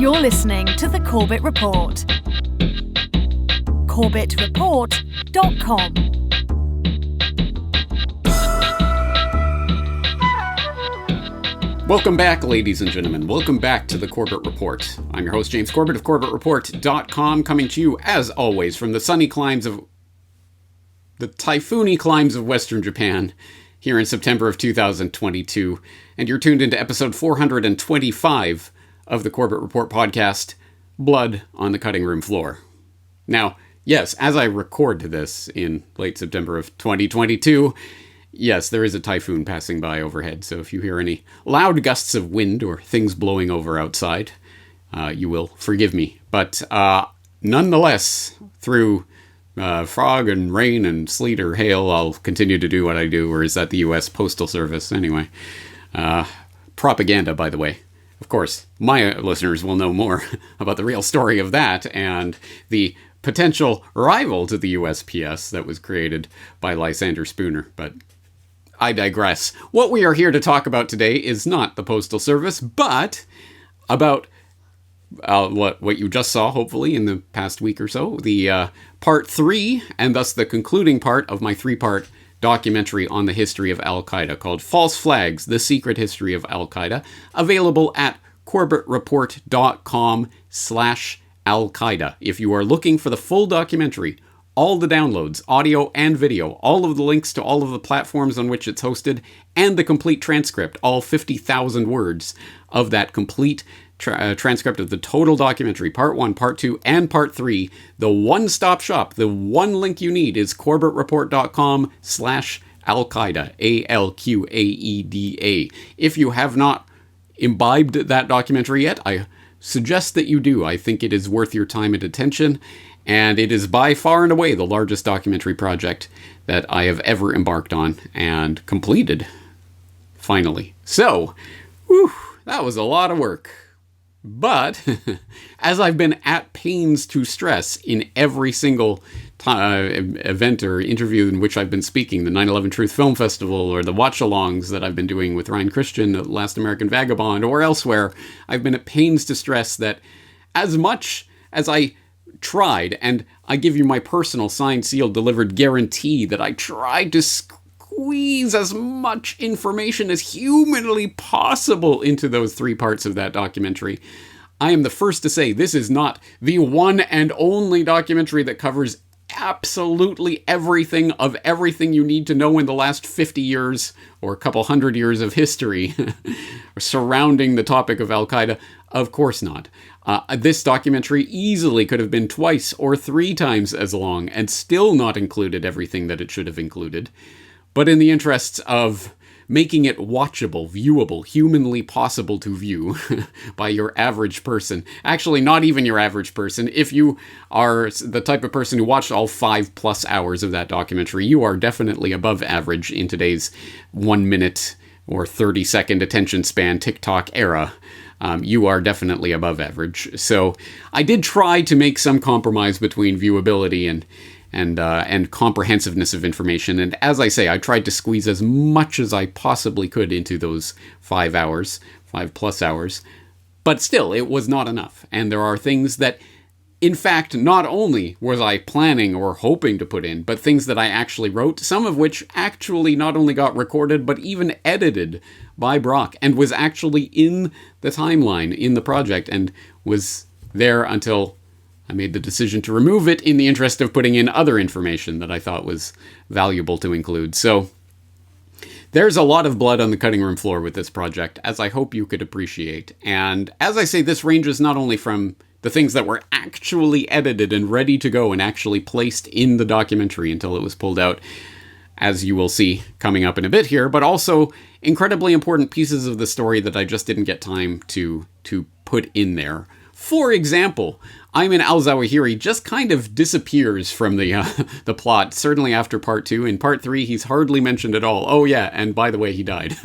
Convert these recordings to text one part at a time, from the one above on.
You're listening to the Corbett Report. CorbettReport.com. Welcome back, ladies and gentlemen. Welcome back to the Corbett Report. I'm your host, James Corbett of CorbettReport.com, coming to you, as always, from the sunny climes of the typhoony climes of Western Japan, here in September of 2022. And you're tuned into episode 425 of the Corbett Report podcast, Blood on the Cutting Room Floor. Now, yes, as I record this in late September of 2022, yes, there is a typhoon passing by overhead, so if you hear any loud gusts of wind or things blowing over outside, you will forgive me. But nonetheless, through fog and rain and sleet or hail, I'll continue to do what I do, or is that the U.S. Postal Service? Anyway, propaganda, by the way. Of course, my listeners will know more about the real story of that and the potential rival to the USPS that was created by Lysander Spooner, but I digress. What we are here to talk about today is not the Postal Service, but about what you just saw, hopefully, in the past week or so, the part 3, and thus the concluding part of my 3-part documentary on the history of Al-Qaeda called False Flags, The Secret History of Al-Qaeda, available at CorbettReport.com/Al-Qaeda. If you are looking for the full documentary, all the downloads, audio and video, all of the links to all of the platforms on which it's hosted, and the complete transcript, all 50,000 words of that complete transcript of the total documentary, part 1, part 2, and part 3, the one-stop shop, the one link you need is CorbettReport.com/Al-Qaeda, ALQAEDA. If you have not imbibed that documentary yet, I suggest that you do. I think it is worth your time and attention, and it is by far and away the largest documentary project that I have ever embarked on and completed, finally. So, that was a lot of work. But, as I've been at pains to stress in every single event or interview in which I've been speaking, the 9/11 Truth Film Festival, or the watch-alongs that I've been doing with Ryan Christian at Last American Vagabond, or elsewhere, I've been at pains to stress that as much as I tried, and I give you my personal signed, sealed, delivered guarantee that I tried to squeeze as much information as humanly possible into those 3 parts of that documentary, I am the first to say this is not the one and only documentary that covers absolutely everything of everything you need to know in the last 50 years or a couple hundred years of history surrounding the topic of Al-Qaeda. Of course not. This documentary easily could have been 2 or 3 times as long and still not included everything that it should have included. But in the interests of making it watchable, viewable, humanly possible to view by your average person, actually not even your average person, if you are the type of person who watched all 5+ hours of that documentary, you are definitely above average in today's 1 minute or 30-second attention span TikTok era. You are definitely above average. So I did try to make some compromise between viewability and comprehensiveness of information. And as I say, I tried to squeeze as much as I possibly could into those 5 hours, 5+ hours. But still, it was not enough. And there are things that, in fact, not only was I planning or hoping to put in, but things that I actually wrote, some of which actually not only got recorded, but even edited by Brock, and was actually in the timeline in the project, and was there until I made the decision to remove it in the interest of putting in other information that I thought was valuable to include. So there's a lot of blood on the cutting room floor with this project, as I hope you could appreciate. And as I say, this ranges not only from the things that were actually edited and ready to go and actually placed in the documentary until it was pulled out, as you will see coming up in a bit here, but also incredibly important pieces of the story that I just didn't get time to put in there. For example, Ayman al-Zawahiri just kind of disappears from the plot, certainly after part 2. In part 3, he's hardly mentioned at all. Oh yeah, and by the way, he died.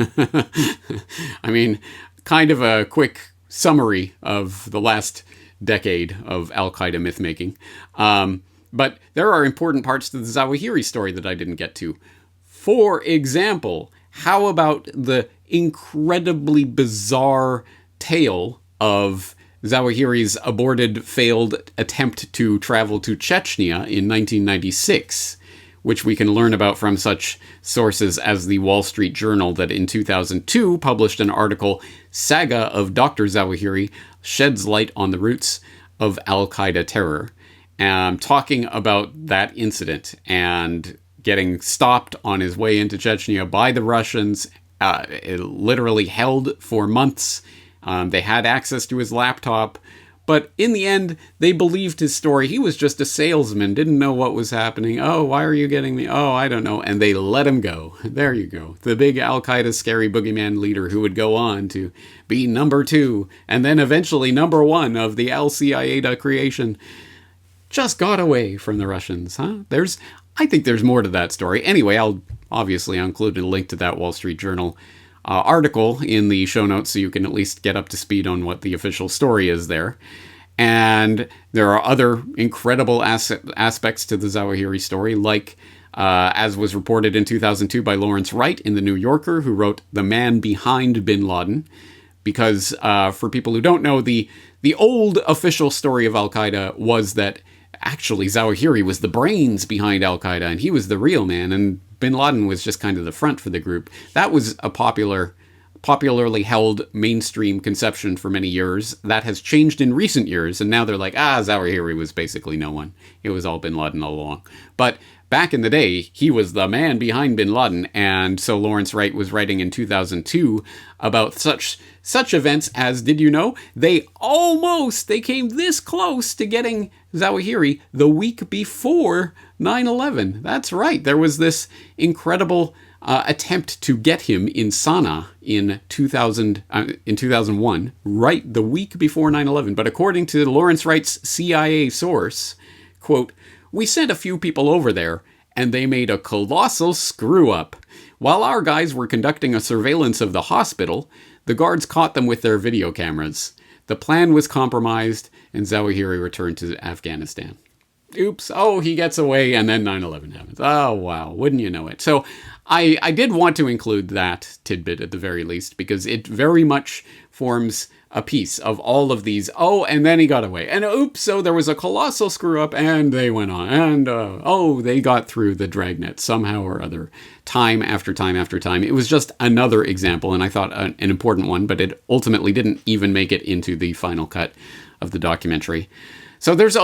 I mean, kind of a quick summary of the last decade of Al-Qaeda myth-making. But there are important parts to the Zawahiri story that I didn't get to. For example, how about the incredibly bizarre tale of Zawahiri's aborted failed attempt to travel to Chechnya in 1996, which we can learn about from such sources as the Wall Street Journal that in 2002 published an article, Saga of Dr. Zawahiri Sheds Light on the Roots of Al-Qaeda Terror, talking about that incident and getting stopped on his way into Chechnya by the Russians, literally held for months. They had access to his laptop, but in the end, they believed his story. He was just a salesman, didn't know what was happening. Oh, why are you getting me? Oh, I don't know. And they let him go. There you go. The big Al-Qaeda scary boogeyman leader who would go on to be number 2 and then eventually number 1 of the Al-Qaeda creation just got away from the Russians, huh? I think there's more to that story. Anyway, I'll include a link to that Wall Street Journal article in the show notes so you can at least get up to speed on what the official story is there. And there are other incredible aspects to the Zawahiri story, like as was reported in 2002 by Lawrence Wright in The New Yorker, who wrote The Man Behind bin Laden. Because for people who don't know, the old official story of Al-Qaeda was that actually Zawahiri was the brains behind Al-Qaeda and he was the real man, and bin Laden was just kind of the front for the group. That was a popularly held mainstream conception for many years. That has changed in recent years, and now they're like, Zawahiri was basically no one. It was all bin Laden all along. But back in the day, he was the man behind bin Laden, and so Lawrence Wright was writing in 2002 about such events as, did you know, they came this close to getting Zawahiri the week before 9/11. That's right, there was this incredible attempt to get him in Sana'a in 2001, right the week before 9/11. But according to Lawrence Wright's CIA source, quote, "We sent a few people over there, and they made a colossal screw-up. While our guys were conducting a surveillance of the hospital, the guards caught them with their video cameras. The plan was compromised, and Zawahiri returned to Afghanistan." Oops, he gets away, and then 9/11 happens. Oh, wow, wouldn't you know it. So I did want to include that tidbit at the very least, because it very much forms a piece of all of these. And then he got away. And oops, so there was a colossal screw-up, and they went on. And, they got through the dragnet somehow or other, time after time after time. It was just another example, and I thought an important one, but it ultimately didn't even make it into the final cut of the documentary. So there's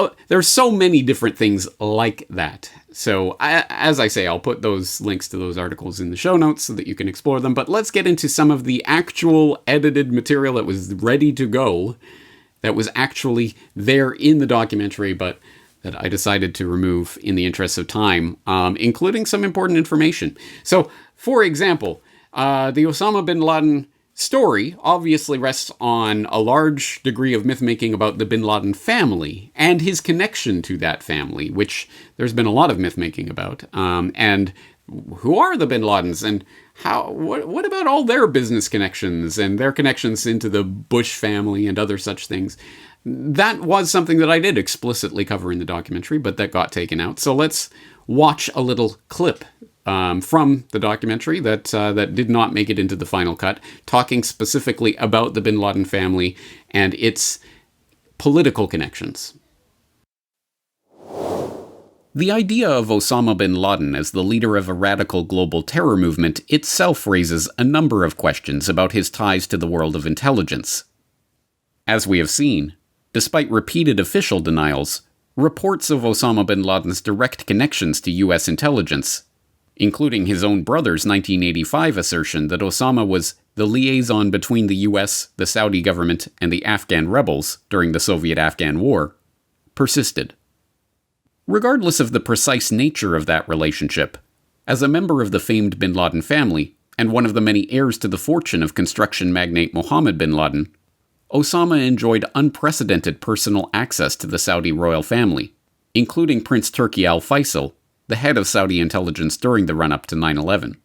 so many different things like that. So as I say, I'll put those links to those articles in the show notes so that you can explore them. But let's get into some of the actual edited material that was ready to go, that was actually there in the documentary, but that I decided to remove in the interest of time, including some important information. So, for example, the Osama bin Laden story obviously rests on a large degree of myth-making about the bin Laden family and his connection to that family, which there's been a lot of myth-making about. And who are the bin Ladens, and what about all their business connections and their connections into the Bush family and other such things? That was something that I did explicitly cover in the documentary, but that got taken out. So let's watch a little clip from the documentary that did not make it into the final cut, talking specifically about the bin Laden family and its political connections. The idea of Osama bin Laden as the leader of a radical global terror movement itself raises a number of questions about his ties to the world of intelligence. As we have seen, despite repeated official denials, reports of Osama bin Laden's direct connections to U.S. intelligence, including his own brother's 1985 assertion that Osama was the liaison between the US, the Saudi government, and the Afghan rebels during the Soviet-Afghan War, persisted. Regardless of the precise nature of that relationship, as a member of the famed bin Laden family, and one of the many heirs to the fortune of construction magnate Mohammed bin Laden, Osama enjoyed unprecedented personal access to the Saudi royal family, including Prince Turki Al Faisal, the head of Saudi intelligence during the run-up to 9/11.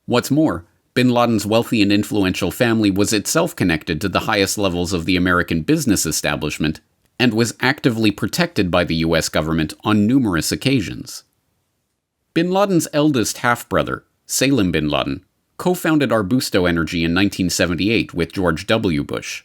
What's more, bin Laden's wealthy and influential family was itself connected to the highest levels of the American business establishment and was actively protected by the US government on numerous occasions. Bin Laden's eldest half-brother, Salim bin Laden, co-founded Arbusto Energy in 1978 with George W. Bush.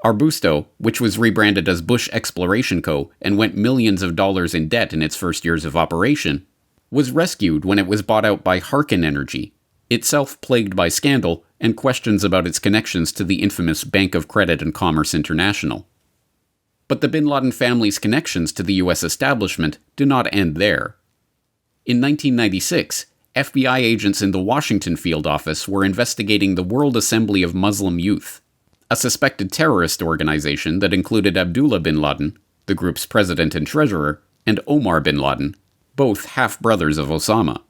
Arbusto, which was rebranded as Bush Exploration Co. and went millions of dollars in debt in its first years of operation, was rescued when it was bought out by Harken Energy, itself plagued by scandal and questions about its connections to the infamous Bank of Credit and Commerce International. But the bin Laden family's connections to the U.S. establishment do not end there. In 1996, FBI agents in the Washington field office were investigating the World Assembly of Muslim Youth, a suspected terrorist organization that included Abdullah bin Laden, the group's president and treasurer, and Omar bin Laden, both half-brothers of Osama.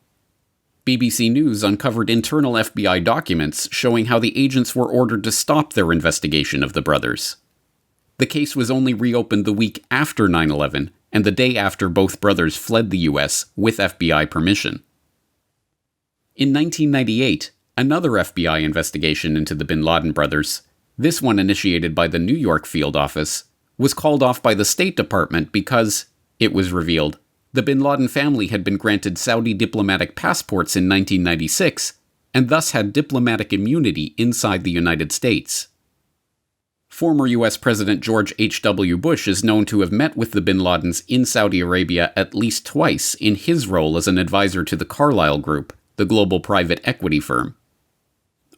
BBC News uncovered internal FBI documents showing how the agents were ordered to stop their investigation of the brothers. The case was only reopened the week after 9/11 and the day after both brothers fled the US with FBI permission. In 1998, another FBI investigation into the bin Laden brothers, this one initiated by the New York field office, was called off by the State Department because, it was revealed, the bin Laden family had been granted Saudi diplomatic passports in 1996 and thus had diplomatic immunity inside the United States. Former U.S. President George H.W. Bush is known to have met with the bin Ladens in Saudi Arabia at least twice in his role as an advisor to the Carlyle Group, the global private equity firm.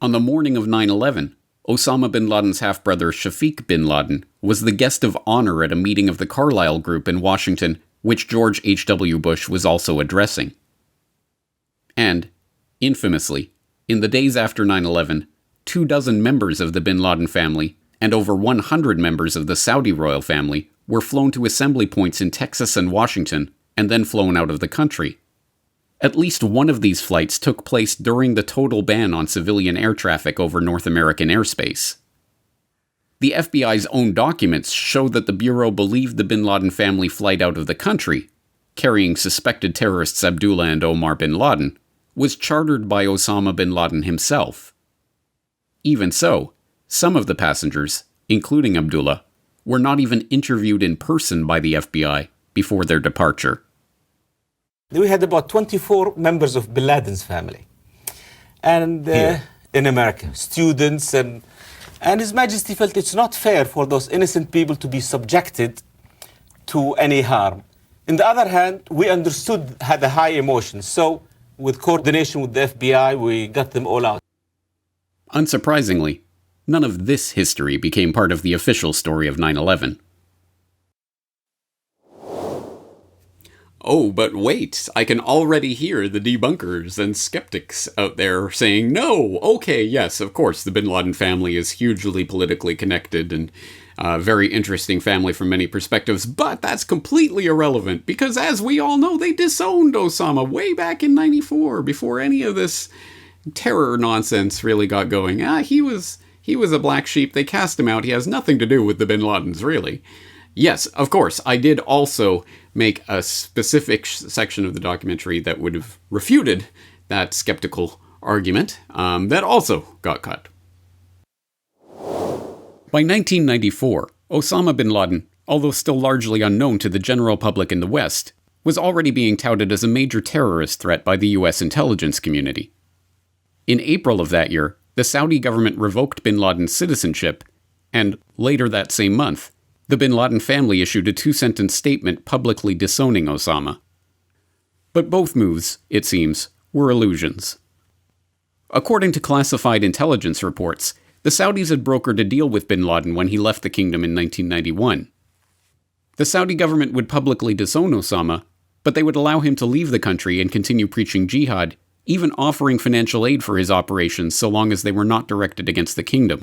On the morning of 9/11, Osama bin Laden's half-brother Shafiq bin Laden was the guest of honor at a meeting of the Carlyle Group in Washington, which George H.W. Bush was also addressing. And, infamously, in the days after 9/11, 24 members of the bin Laden family and over 100 members of the Saudi royal family were flown to assembly points in Texas and Washington and then flown out of the country. At least one of these flights took place during the total ban on civilian air traffic over North American airspace. The FBI's own documents show that the Bureau believed the bin Laden family flight out of the country, carrying suspected terrorists Abdullah and Omar bin Laden, was chartered by Osama bin Laden himself. Even so, some of the passengers, including Abdullah, were not even interviewed in person by the FBI before their departure. We had about 24 members of bin Laden's family, and in America, students, and His Majesty felt it's not fair for those innocent people to be subjected to any harm. On the other hand, we understood had a high emotion, so with coordination with the FBI, we got them all out. Unsurprisingly, none of this history became part of the official story of 9/11. Oh, but wait, I can already hear the debunkers and skeptics out there saying, no, okay, yes, of course, the bin Laden family is hugely politically connected and a very interesting family from many perspectives, but that's completely irrelevant because, as we all know, they disowned Osama way back in 94 before any of this terror nonsense really got going. He was a black sheep. They cast him out. He has nothing to do with the bin Ladens, really. Yes, of course, I did also make a specific section of the documentary that would have refuted that skeptical argument that also got cut. By 1994, Osama bin Laden, although still largely unknown to the general public in the West, was already being touted as a major terrorist threat by the U.S. intelligence community. In April of that year, the Saudi government revoked bin Laden's citizenship, and later that same month, the bin Laden family issued a 2-sentence statement publicly disowning Osama. But both moves, it seems, were illusions. According to classified intelligence reports, the Saudis had brokered a deal with bin Laden when he left the kingdom in 1991. The Saudi government would publicly disown Osama, but they would allow him to leave the country and continue preaching jihad, even offering financial aid for his operations so long as they were not directed against the kingdom.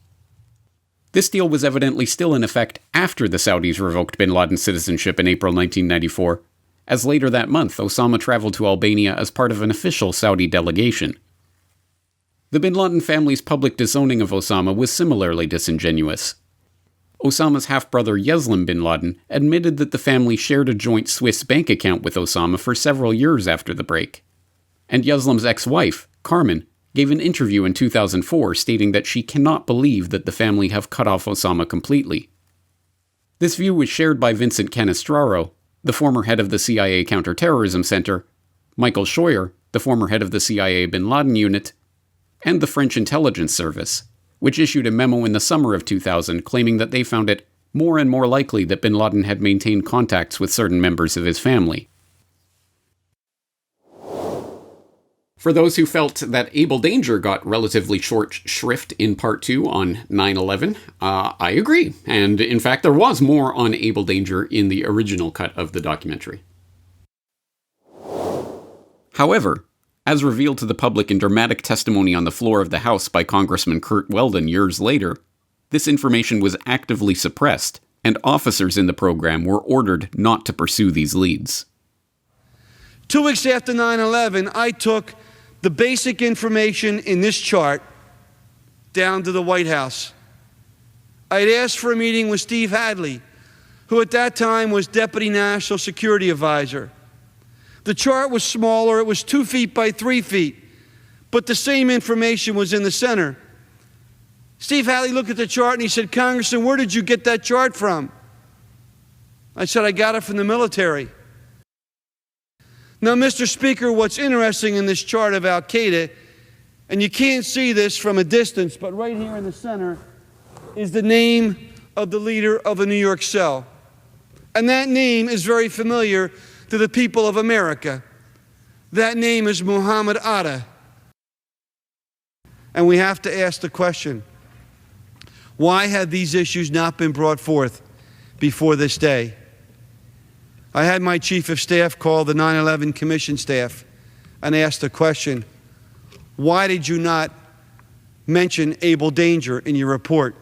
This deal was evidently still in effect after the Saudis revoked bin Laden's citizenship in April 1994, as later that month Osama traveled to Albania as part of an official Saudi delegation. The bin Laden family's public disowning of Osama was similarly disingenuous. Osama's half-brother Yeslim bin Laden admitted that the family shared a joint Swiss bank account with Osama for several years after the break. And Yeslim's ex-wife, Carmen, gave an interview in 2004 stating that she cannot believe that the family have cut off Osama completely. This view was shared by Vincent Canestraro, the former head of the CIA Counterterrorism Center, Michael Scheuer, the former head of the CIA Bin Laden Unit, and the French Intelligence Service, which issued a memo in the summer of 2000 claiming that they found it more and more likely that bin Laden had maintained contacts with certain members of his family. For those who felt that Able Danger got relatively short shrift in Part 2 on 9/11, I agree. And in fact, there was more on Able Danger in the original cut of the documentary. However, as revealed to the public in dramatic testimony on the floor of the House by Congressman Curt Weldon years later, this information was actively suppressed, and officers in the program were ordered not to pursue these leads. 2 weeks after 9/11, I took the basic information in this chart down to the White House. I had asked for a meeting with Steve Hadley, who at that time was Deputy National Security Advisor. The chart was smaller, it was 2 feet by 3 feet, but the same information was in the center. Steve Hadley looked at the chart and he said, "Congressman, where did you get that chart from?" I said, "I got it from the military." Now, Mr. Speaker, what's interesting in this chart of Al-Qaeda, and you can't see this from a distance, but right here in the center is the name of the leader of the New York cell. And that name is very familiar to the people of America. That name is Muhammad Atta. And we have to ask the question, why have these issues not been brought forth before this day? I had my chief of staff call the 9/11 Commission staff and ask the question, why did you not mention Able Danger in your report?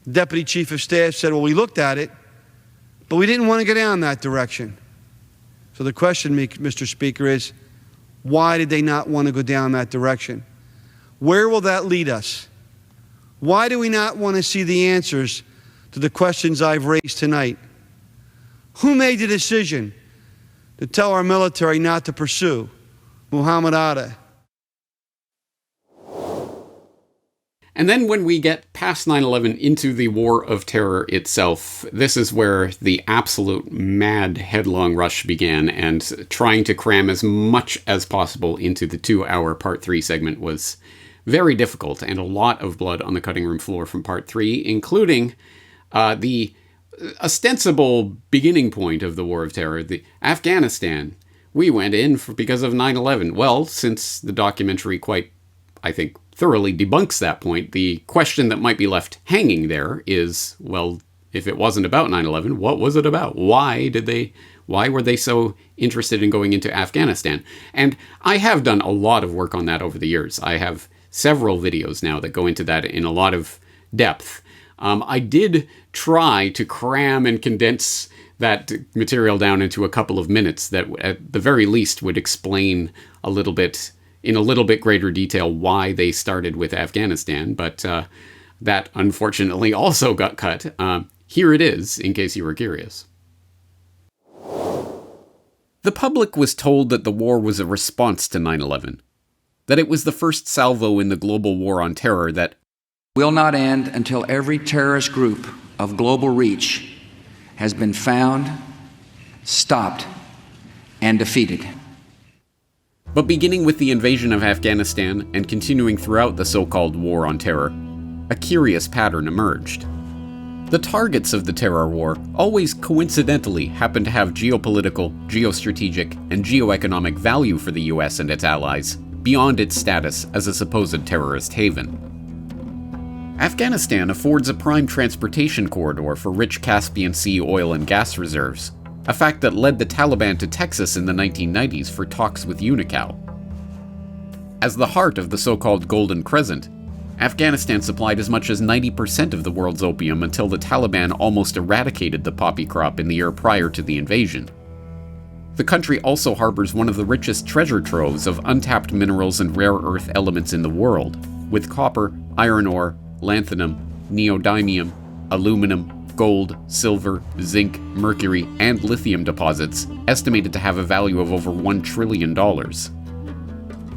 The deputy chief of staff said, well, we looked at it, but we didn't want to go down that direction. So the question, Mr. Speaker, is why did they not want to go down that direction? Where will that lead us? Why do we not want to see the answers to the questions I've raised tonight? Who made the decision to tell our military not to pursue Muhammad Atta? And then when we get past 9/11 into the War of Terror itself, this is where the absolute mad headlong rush began, and trying to cram as much as possible into the 2-hour Part 3 segment was very difficult, and a lot of blood on the cutting room floor from Part 3, including the ostensible beginning point of the War of Terror, the Afghanistan. We went in because of 9/11. Well, since the documentary quite, I think, thoroughly debunks that point, the question that might be left hanging there is, well, if it wasn't about 9/11, what was it about? Why were they so interested in going into Afghanistan? And I have done a lot of work on that over the years. I have several videos now that go into that in a lot of depth. I did try to cram and condense that material down into a couple of minutes that at the very least would explain a little bit, in a little bit greater detail, why they started with Afghanistan, but that unfortunately also got cut. Here it is, in case you were curious. The public was told that the war was a response to 9/11, that it was the first salvo in the global war on terror that will not end until every terrorist group of global reach has been found, stopped, and defeated. But beginning with the invasion of Afghanistan and continuing throughout the so-called war on terror, a curious pattern emerged. The targets of the terror war always coincidentally happened to have geopolitical, geostrategic, and geoeconomic value for the US and its allies, beyond its status as a supposed terrorist haven. Afghanistan affords a prime transportation corridor for rich Caspian Sea oil and gas reserves, a fact that led the Taliban to Texas in the 1990s for talks with Unocal. As the heart of the so-called Golden Crescent, Afghanistan supplied as much as 90% of the world's opium until the Taliban almost eradicated the poppy crop in the year prior to the invasion. The country also harbors one of the richest treasure troves of untapped minerals and rare earth elements in the world, with copper, iron ore, lanthanum, neodymium, aluminum, gold, silver, zinc, mercury, and lithium deposits estimated to have a value of over $1 trillion.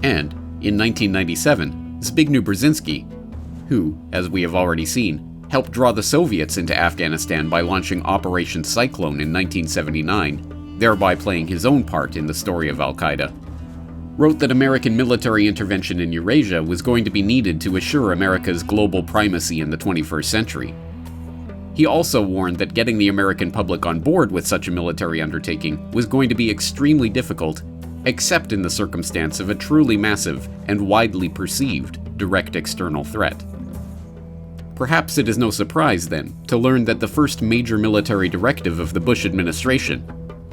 And, in 1997, Zbigniew Brzezinski, who, as we have already seen, helped draw the Soviets into Afghanistan by launching Operation Cyclone in 1979, thereby playing his own part in the story of Al-Qaeda, wrote that American military intervention in Eurasia was going to be needed to assure America's global primacy in the 21st century. He also warned that getting the American public on board with such a military undertaking was going to be extremely difficult, except in the circumstance of a truly massive and widely perceived direct external threat. Perhaps it is no surprise, then, to learn that the first major military directive of the Bush administration,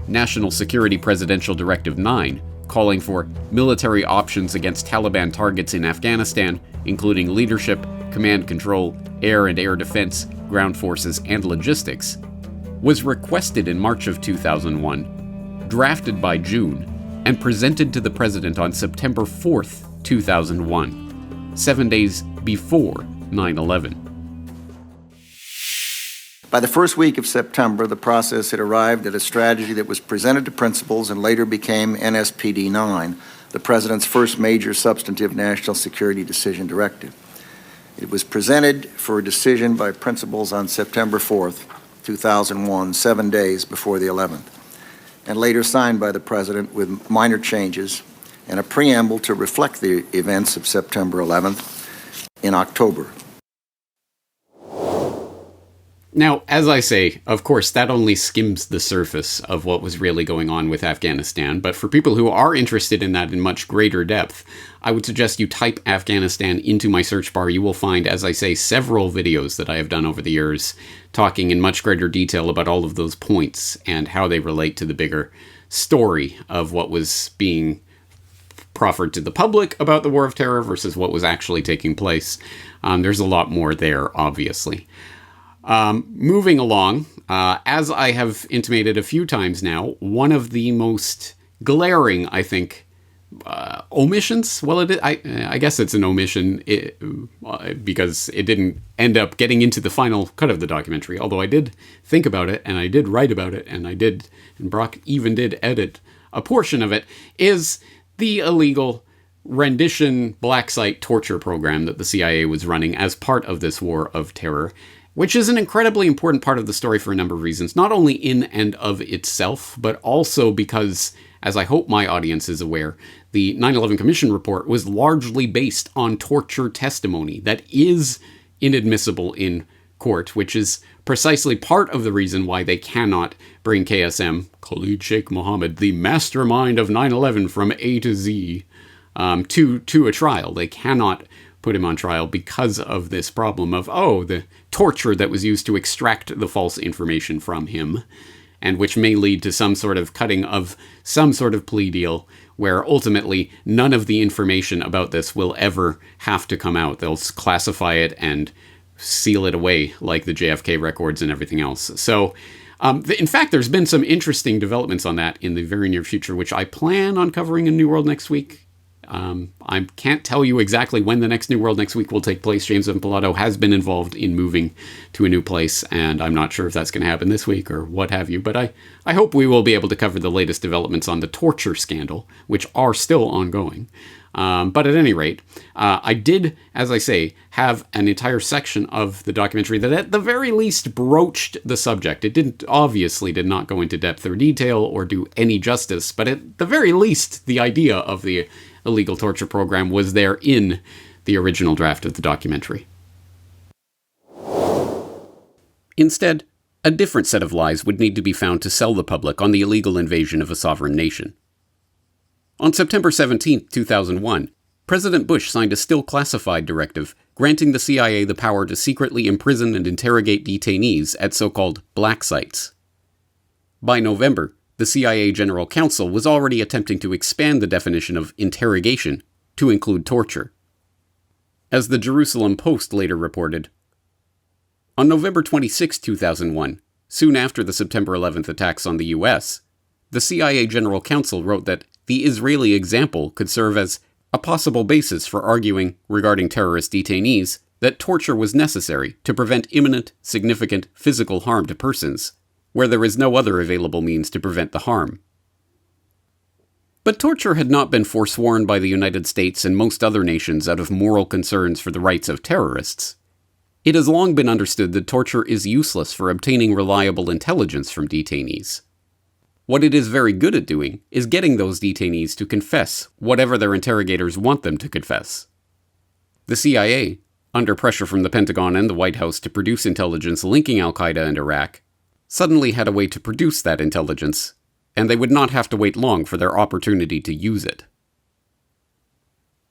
National Security Presidential Directive 9, calling for military options against Taliban targets in Afghanistan, including leadership, command control, air and air defense, ground forces, and logistics, was requested in March of 2001, drafted by June, and presented to the President on September 4th, 2001, 7 days before 9/11. By the first week of September, the process had arrived at a strategy that was presented to principals and later became NSPD 9, the President's first major substantive national security decision directive. It was presented for a decision by principals on September 4th, 2001, 7 days before the 11th, and later signed by the President with minor changes and a preamble to reflect the events of September 11th in October. Now, as I say, of course, that only skims the surface of what was really going on with Afghanistan, but for people who are interested in that in much greater depth, I would suggest you type Afghanistan into my search bar. You will find, as I say, several videos that I have done over the years talking in much greater detail about all of those points and how they relate to the bigger story of what was being proffered to the public about the War of Terror versus what was actually taking place. There's a lot more there, obviously. Moving along, as I have intimated a few times now, one of the most glaring, I think, omissions. Well, I guess it's an omission because it didn't end up getting into the final cut of the documentary. Although I did think about it, and I did write about it, and Brock even did edit a portion of it. Is the illegal rendition black site torture program that the CIA was running as part of this War of Terror, which is an incredibly important part of the story for a number of reasons, not only in and of itself, but also because, as I hope my audience is aware, the 9/11 Commission report was largely based on torture testimony that is inadmissible in court, which is precisely part of the reason why they cannot bring KSM, Khalid Sheikh Mohammed, the mastermind of 9/11 from A to Z, to a trial. They cannot put him on trial because of this problem of, the torture that was used to extract the false information from him, and which may lead to some sort of cutting of some sort of plea deal where ultimately none of the information about this will ever have to come out. They'll classify it and seal it away like the JFK records and everything else. So, in fact, there's been some interesting developments on that in the very near future, which I plan on covering in New World Next Week. I can't tell you exactly when the next New World Next Week will take place. James Pilato has been involved in moving to a new place, and I'm not sure if that's going to happen this week or what have you, but I hope we will be able to cover the latest developments on the torture scandal, which are still ongoing. But at any rate, I did, as I say, have an entire section of the documentary that at the very least broached the subject. It did not go into depth or detail or do any justice, but at the very least, the idea of the illegal torture program was there in the original draft of the documentary. Instead, a different set of lies would need to be found to sell the public on the illegal invasion of a sovereign nation. On September 17, 2001, President Bush signed a still classified directive granting the CIA the power to secretly imprison and interrogate detainees at so-called black sites. By November, the CIA General Counsel was already attempting to expand the definition of interrogation to include torture. As the Jerusalem Post later reported, on November 26, 2001, soon after the September 11th attacks on the U.S., the CIA General Counsel wrote that the Israeli example could serve as a possible basis for arguing regarding terrorist detainees that torture was necessary to prevent imminent, significant physical harm to persons, where there is no other available means to prevent the harm. But torture had not been forsworn by the United States and most other nations out of moral concerns for the rights of terrorists. It has long been understood that torture is useless for obtaining reliable intelligence from detainees. What it is very good at doing is getting those detainees to confess whatever their interrogators want them to confess. The CIA, under pressure from the Pentagon and the White House to produce intelligence linking al-Qaeda and Iraq, suddenly had a way to produce that intelligence, and they would not have to wait long for their opportunity to use it.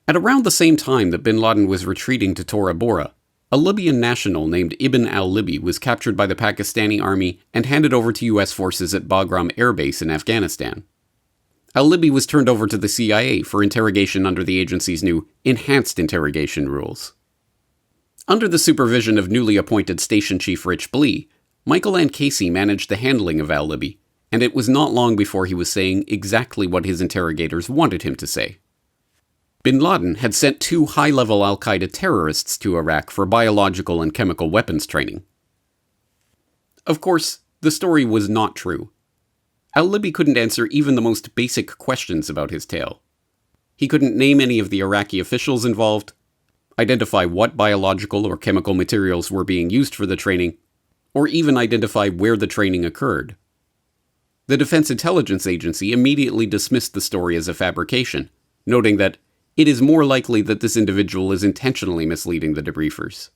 At around the same time that bin Laden was retreating to Tora Bora, a Libyan national named Ibn al-Libi was captured by the Pakistani army and handed over to US forces at Bagram Air Base in Afghanistan. Al-Libi was turned over to the CIA for interrogation under the agency's new enhanced interrogation rules. Under the supervision of newly appointed Station Chief Rich Blee, Michael Ann Casey managed the handling of al-Libi, and it was not long before he was saying exactly what his interrogators wanted him to say. Bin Laden had sent 2 high-level al-Qaeda terrorists to Iraq for biological and chemical weapons training. Of course, the story was not true. Al-Libi couldn't answer even the most basic questions about his tale. He couldn't name any of the Iraqi officials involved, identify what biological or chemical materials were being used for the training, or even identify where the training occurred. The Defense Intelligence Agency immediately dismissed the story as a fabrication, noting that it is more likely that this individual is intentionally misleading the debriefers.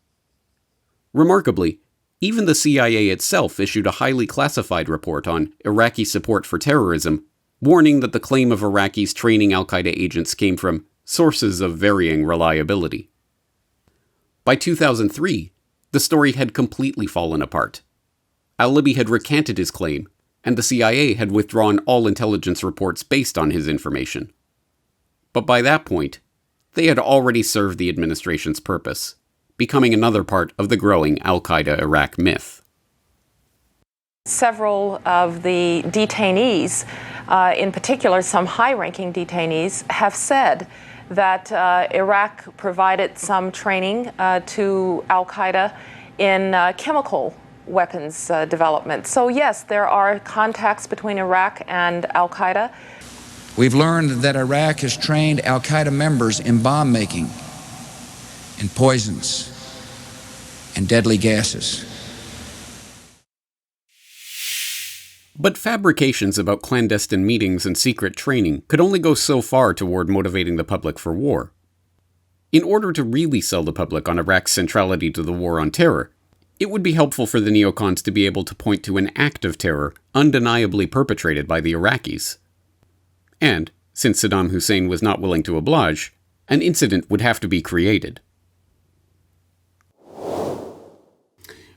Remarkably, even the CIA itself issued a highly classified report on Iraqi support for terrorism, warning that the claim of Iraqis training al-Qaeda agents came from sources of varying reliability. By 2003, the story had completely fallen apart. Al-Libi had recanted his claim, and the CIA had withdrawn all intelligence reports based on his information. But by that point, they had already served the administration's purpose, becoming another part of the growing al-Qaeda Iraq myth. Several of the detainees, in particular some high-ranking detainees, have said that Iraq provided some training to al-Qaeda in chemical weapons development. So yes, there are contacts between Iraq and al-Qaeda. We've learned that Iraq has trained al-Qaeda members in bomb making, in poisons, and deadly gases. But fabrications about clandestine meetings and secret training could only go so far toward motivating the public for war. In order to really sell the public on Iraq's centrality to the war on terror, it would be helpful for the neocons to be able to point to an act of terror undeniably perpetrated by the Iraqis. And, since Saddam Hussein was not willing to oblige, an incident would have to be created.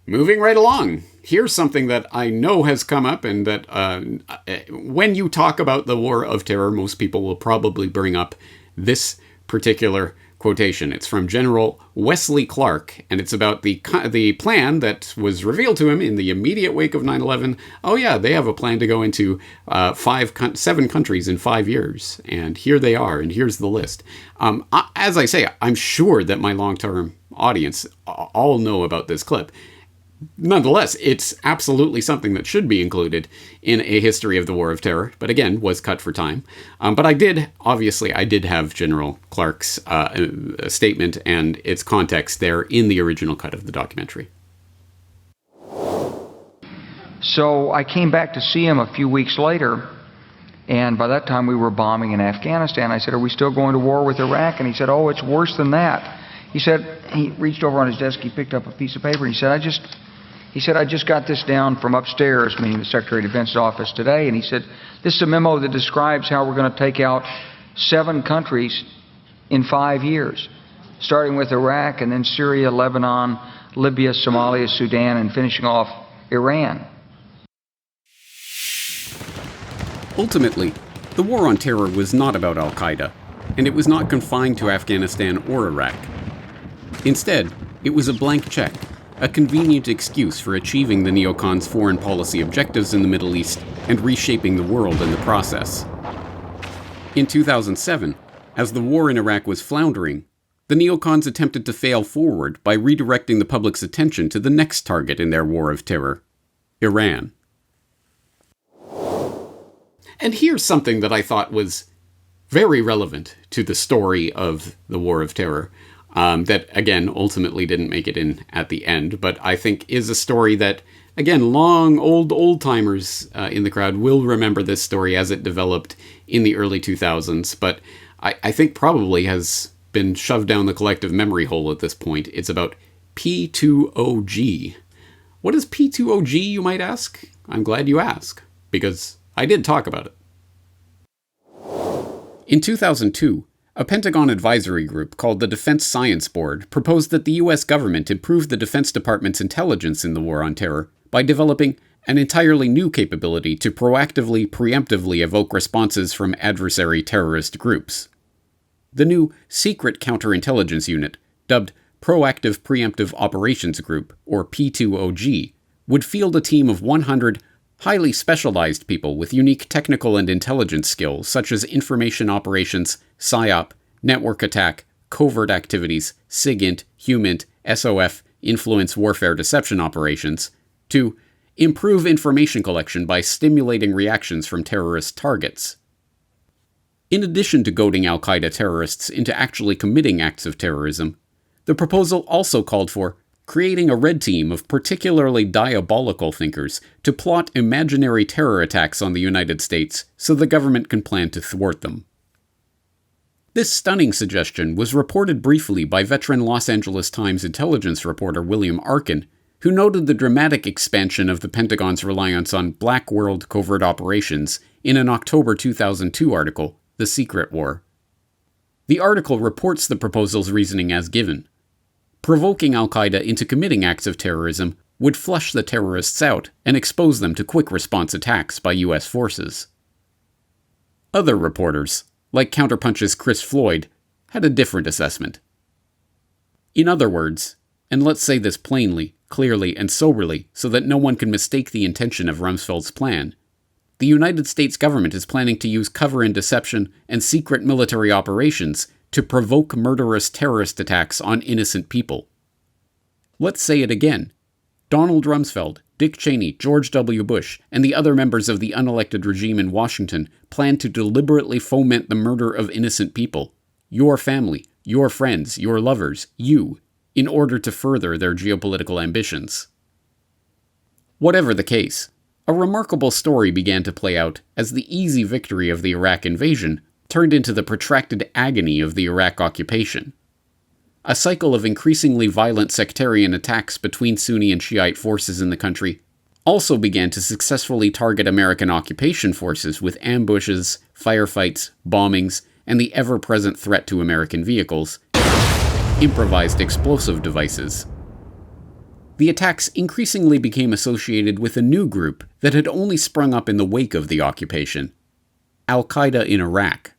Moving right along, here's something that I know has come up, and that when you talk about the war of terror, most people will probably bring up this particular quotation. It's from General Wesley Clark, and it's about the plan that was revealed to him in the immediate wake of 9/11. Oh yeah, they have a plan to go into 7 countries in 5 years, and here they are, and here's the list. As I say, I'm sure that my long-term audience all know about this clip. Nonetheless, it's absolutely something that should be included in a history of the War of Terror, but again, was cut for time. But I did have General Clark's statement and its context there in the original cut of the documentary. So I came back to see him a few weeks later, and by that time we were bombing in Afghanistan. I said, "Are we still going to war with Iraq?" And he said, "Oh, it's worse than that." He said, he reached over on his desk, he picked up a piece of paper, and he said, I just got this down from upstairs, meaning the Secretary of Defense's office today, and he said, "This is a memo that describes how we're going to take out 7 countries in 5 years, starting with Iraq and then Syria, Lebanon, Libya, Somalia, Sudan, and finishing off Iran." Ultimately, the war on terror was not about al-Qaeda, and it was not confined to Afghanistan or Iraq. Instead, it was a blank check, a convenient excuse for achieving the neocons' foreign policy objectives in the Middle East and reshaping the world in the process. In 2007, as the war in Iraq was floundering, the neocons attempted to fail forward by redirecting the public's attention to the next target in their war of terror, Iran. And here's something that I thought was very relevant to the story of the War of Terror. that, again, ultimately didn't make it in at the end, but I think is a story that, again, long old-timers in the crowd will remember this story as it developed in the early 2000s, but I think probably has been shoved down the collective memory hole at this point. It's about P2OG. What is P2OG, you might ask? I'm glad you ask, because I did talk about it. In 2002, a Pentagon advisory group called the Defense Science Board proposed that the U.S. government improve the Defense Department's intelligence in the war on terror by developing an entirely new capability to preemptively evoke responses from adversary terrorist groups. The new Secret Counterintelligence Unit, dubbed Proactive Preemptive Operations Group, or P2OG, would field a team of 100 highly specialized people with unique technical and intelligence skills such as information operations, PSYOP, network attack, covert activities, SIGINT, HUMINT, SOF, influence warfare deception operations, to improve information collection by stimulating reactions from terrorist targets. In addition to goading al-Qaeda terrorists into actually committing acts of terrorism, the proposal also called for creating a red team of particularly diabolical thinkers to plot imaginary terror attacks on the United States so the government can plan to thwart them. This stunning suggestion was reported briefly by veteran Los Angeles Times intelligence reporter William Arkin, who noted the dramatic expansion of the Pentagon's reliance on black world covert operations in an October 2002 article, The Secret War. The article reports the proposal's reasoning as given. Provoking al-Qaeda into committing acts of terrorism would flush the terrorists out and expose them to quick response attacks by U.S. forces. Other reporters, like Counterpunch's Chris Floyd, had a different assessment. In other words, and let's say this plainly, clearly, and soberly so that no one can mistake the intention of Rumsfeld's plan, the United States government is planning to use cover and deception and secret military operations to provoke murderous terrorist attacks on innocent people. Let's say it again. Donald Rumsfeld, Dick Cheney, George W. Bush, and the other members of the unelected regime in Washington plan to deliberately foment the murder of innocent people, your family, your friends, your lovers, you, in order to further their geopolitical ambitions. Whatever the case, a remarkable story began to play out as the easy victory of the Iraq invasion turned into the protracted agony of the Iraq occupation. A cycle of increasingly violent sectarian attacks between Sunni and Shiite forces in the country also began to successfully target American occupation forces with ambushes, firefights, bombings, and the ever-present threat to American vehicles, improvised explosive devices. The attacks increasingly became associated with a new group that had only sprung up in the wake of the occupation: Al-Qaeda in Iraq.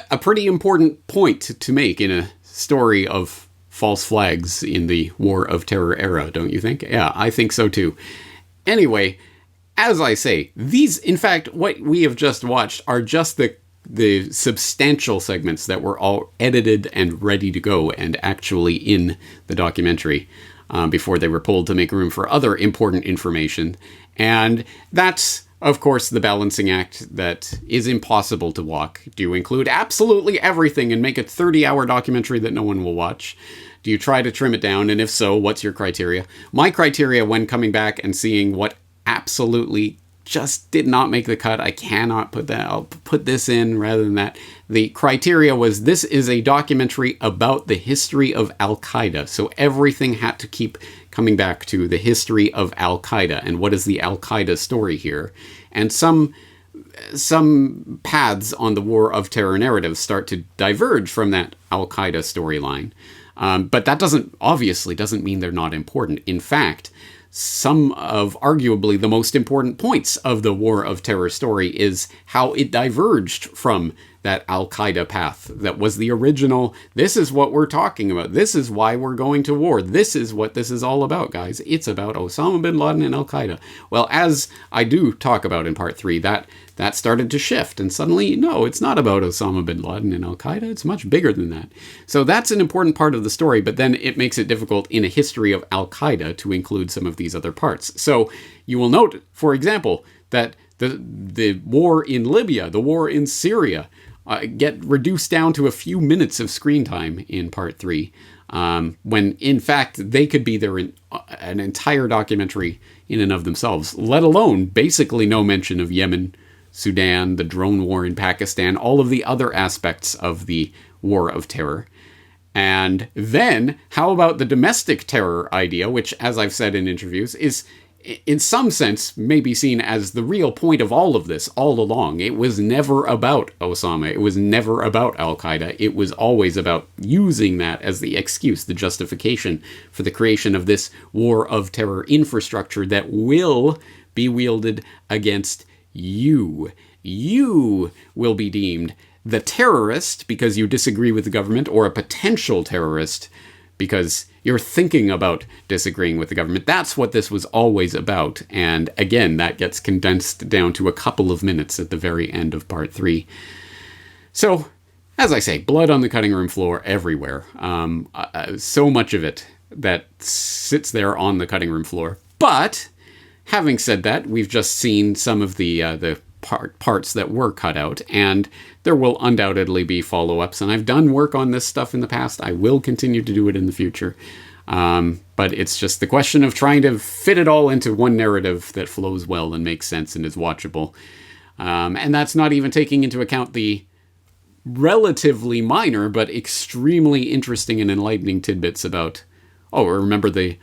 A pretty important point to make in a story of false flags in the War of Terror era, don't you think? Yeah, I think so too. Anyway, as I say, these, in fact, what we have just watched are just the substantial segments that were all edited and ready to go and actually in the documentary before they were pulled to make room for other important information. And that's, of course, the balancing act that is impossible to walk. Do you include absolutely everything and make a 30-hour documentary that no one will watch? Do you try to trim it down? And if so, what's your criteria? My criteria when coming back and seeing what absolutely just did not make the cut, I cannot put that, I'll put this in rather than that. The criteria was, this is a documentary about the history of Al-Qaeda. So everything had to keep coming back to the history of Al-Qaeda and what is the Al-Qaeda story here. And some paths on the War of Terror narrative start to diverge from that Al-Qaeda storyline. But that obviously doesn't mean they're not important. In fact, some of arguably the most important points of the War of Terror story is how it diverged from that Al-Qaeda path that was the original, this is what we're talking about, this is why we're going to war, this is what this is all about, guys. It's about Osama bin Laden and Al-Qaeda. Well, as I do talk about in part 3, that started to shift, and suddenly, no, it's not about Osama bin Laden and Al-Qaeda, it's much bigger than that. So that's an important part of the story, but then it makes it difficult in a history of Al-Qaeda to include some of these other parts. So you will note, for example, that the war in Libya, the war in Syria, get reduced down to a few minutes of screen time in part 3, when in fact they could be an entire documentary in and of themselves, let alone basically no mention of Yemen, Sudan, the drone war in Pakistan, all of the other aspects of the war of terror. And then, how about the domestic terror idea, which, as I've said in interviews, is, in some sense, may be seen as the real point of all of this all along. It was never about Osama. It was never about Al-Qaeda. It was always about using that as the excuse, the justification for the creation of this war of terror infrastructure that will be wielded against you. You will be deemed the terrorist because you disagree with the government, or a potential terrorist because you're thinking about disagreeing with the government. That's what this was always about. And again, that gets condensed down to a couple of minutes at the very end of part 3. So, as I say, blood on the cutting room floor everywhere. So much of it that sits there on the cutting room floor. But having said that, we've just seen some of the parts that were cut out, and there will undoubtedly be follow-ups, and I've done work on this stuff in the past. I will continue to do it in the future, but it's just the question of trying to fit it all into one narrative that flows well and makes sense and is watchable, and that's not even taking into account the relatively minor but extremely interesting and enlightening tidbits about, remember the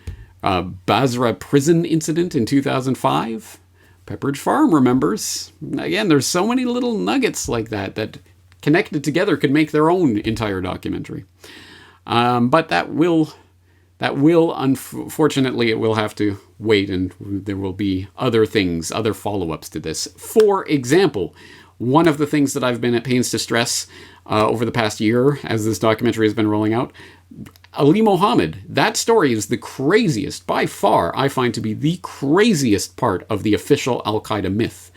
Basra prison incident in 2005? Pepperidge Farm remembers. Again, there's so many little nuggets like that connected together could make their own entire documentary. But that will, unfortunately, it will have to wait, and there will be other things, other follow-ups to this. For example, one of the things that I've been at pains to stress over the past year as this documentary has been rolling out, Ali Mohammed, that story is the craziest, by far, I find to be the craziest part of the official Al-Qaeda myth.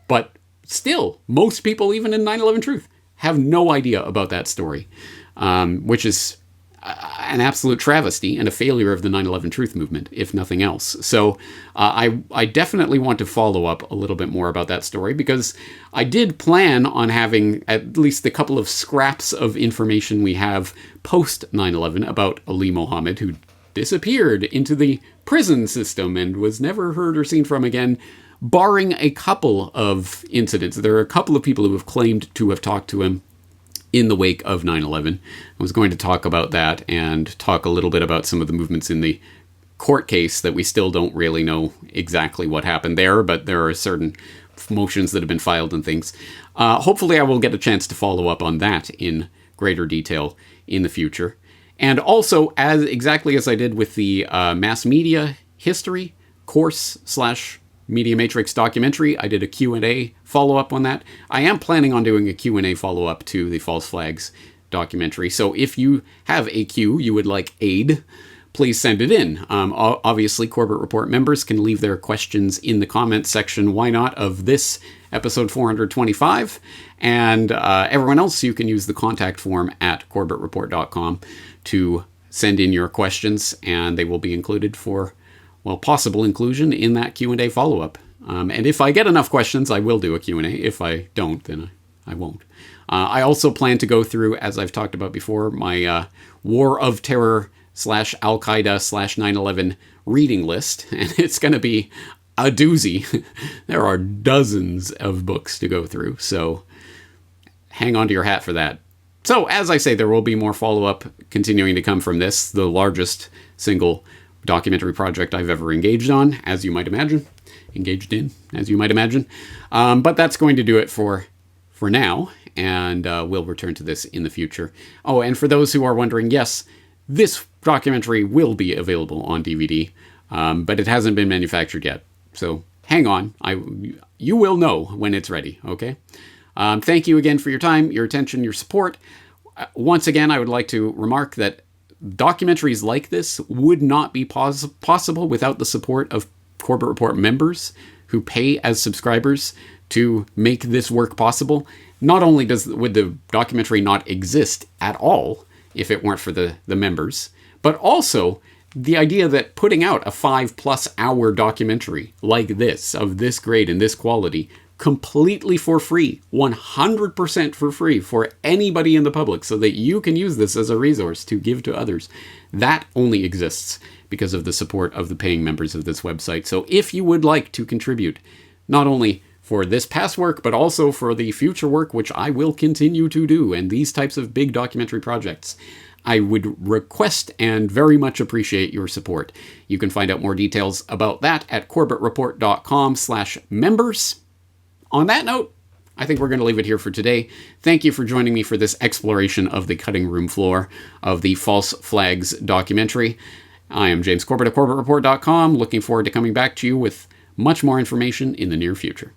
But still, most people, even in 9/11 Truth, have no idea about that story, which is an absolute travesty and a failure of the 9/11 Truth movement, if nothing else. So I definitely want to follow up a little bit more about that story, because I did plan on having at least the couple of scraps of information we have post 9/11 about Ali Mohammed, who disappeared into the prison system and was never heard or seen from again, barring a couple of incidents. There are a couple of people who have claimed to have talked to him in the wake of 9/11. I was going to talk about that and talk a little bit about some of the movements in the court case that we still don't really know exactly what happened there, but there are certain motions that have been filed and things. Hopefully I will get a chance to follow up on that in greater detail in the future. And also, exactly as I did with the mass media history course / Media Matrix documentary, I did a Q&A follow-up on that. I am planning on doing a Q&A follow-up to the False Flags documentary. So if you have a Q you would like aid, please send it in. Obviously, Corbett Report members can leave their questions in the comments section, why not, of this episode 425. And everyone else, you can use the contact form at corbettreport.com to send in your questions, and they will be included for possible inclusion in that Q&A follow-up. And if I get enough questions, I will do a Q&A. If I don't, then I won't. I also plan to go through, as I've talked about before, my War of Terror / Al-Qaeda / 9/11 reading list. And it's going to be a doozy. There are dozens of books to go through, so hang on to your hat for that. So, as I say, there will be more follow-up continuing to come from this, the largest single documentary project I've ever engaged in, as you might imagine. But that's going to do it for now, and we'll return to this in the future. Oh, and for those who are wondering, yes, this documentary will be available on DVD, but it hasn't been manufactured yet. So hang on. You will know when it's ready, okay? Thank you again for your time, your attention, your support. Once again, I would like to remark that documentaries like this would not be possible without the support of Corbett Report members who pay as subscribers to make this work possible. Not only would the documentary not exist at all if it weren't for the members, but also the idea that putting out a 5+ hour documentary like this, of this grade and this quality, completely for free, 100% for free for anybody in the public so that you can use this as a resource to give to others. That only exists because of the support of the paying members of this website. So if you would like to contribute, not only for this past work, but also for the future work, which I will continue to do, and these types of big documentary projects, I would request and very much appreciate your support. You can find out more details about that at corbettreport.com/members. On that note, I think we're going to leave it here for today. Thank you for joining me for this exploration of the cutting room floor of the False Flags documentary. I am James Corbett of corbettreport.com, looking forward to coming back to you with much more information in the near future.